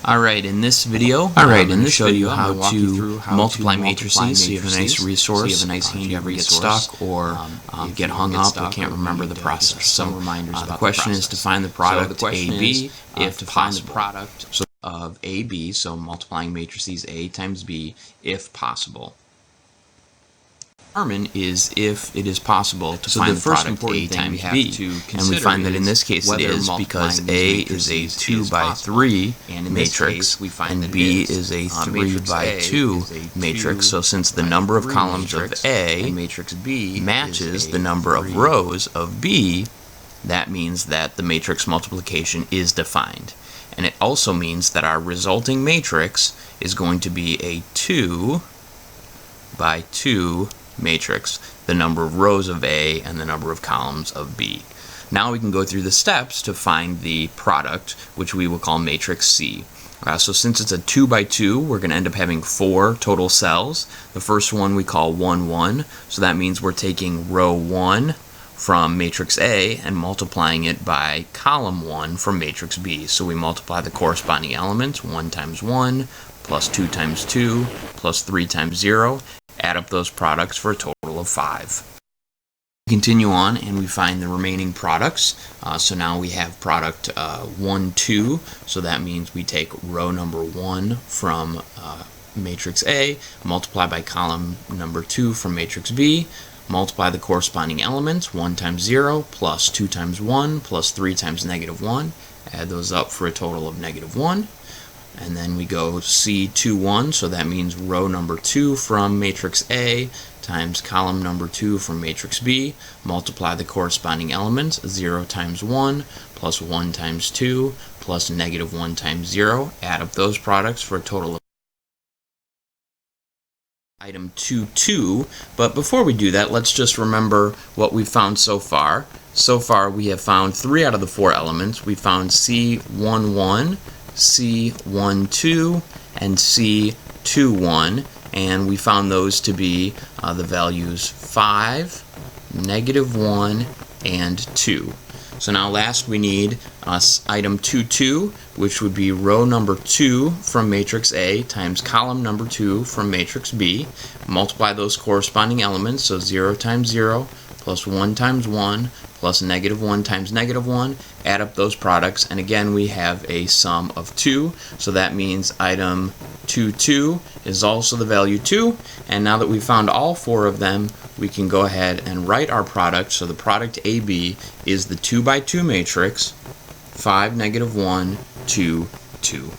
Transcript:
Alright, in this video, I'm going to show you how to multiply matrices, so you have a nice resource, if you ever get stuck or get hung up or can't remember the process. So the question is to find the product AB if possible. So of AB, so multiplying matrices A times B if possible. Determine is if it is possible to find the product A times B, and we find that in this case it is, because A is a 2 by 3 matrix and B is a 3 by 2 matrix. So since the number of columns of A matrix B matches the number of rows of B, that means that the matrix multiplication is defined. And it also means that our resulting matrix is going to be a 2 by 2 matrix, the number of rows of A and the number of columns of B. Now we can go through the steps to find the product, which we will call matrix C. So since it's a 2 by 2, we're going to end up having 4 total cells. The first one we call 1, 1, so that means we're taking row 1 from matrix A and multiplying it by column 1 from matrix B. So we multiply the corresponding elements, 1 times 1, plus 2 times 2, plus 3 times 0, add up those products for a total of 5. We continue on and we find the remaining products. So now we have product 1, 2, so that means we take row number 1 from matrix A, multiply by column number 2 from matrix B, multiply the corresponding elements, 1 times 0, plus 2 times 1, plus 3 times negative 1, add those up for a total of negative 1. And then we go C2, 1, so that means row number 2 from matrix A times column number 2 from matrix B, multiply the corresponding elements, 0 times 1, plus 1 times 2, plus negative 1 times 0, add up those products for a total of item 2, 2. But before we do that, let's just remember what we've found so far. So far we have found 3 out of the 4 elements. We found C1, 1, C1, 2, and C2, 1, and we found those to be the values 5, negative 1, and 2. So now last we need item 2, 2, which would be row number 2 from matrix A times column number 2 from matrix B. Multiply those corresponding elements, so 0 times 0, plus 1 times 1, plus negative 1 times negative 1, add up those products, and again we have a sum of 2, so that means item 2, 2 is also the value 2, and now that we've found all 4 of them, we can go ahead and write our product. So the product AB is the 2 by 2 matrix, 5, negative 1, 2, 2.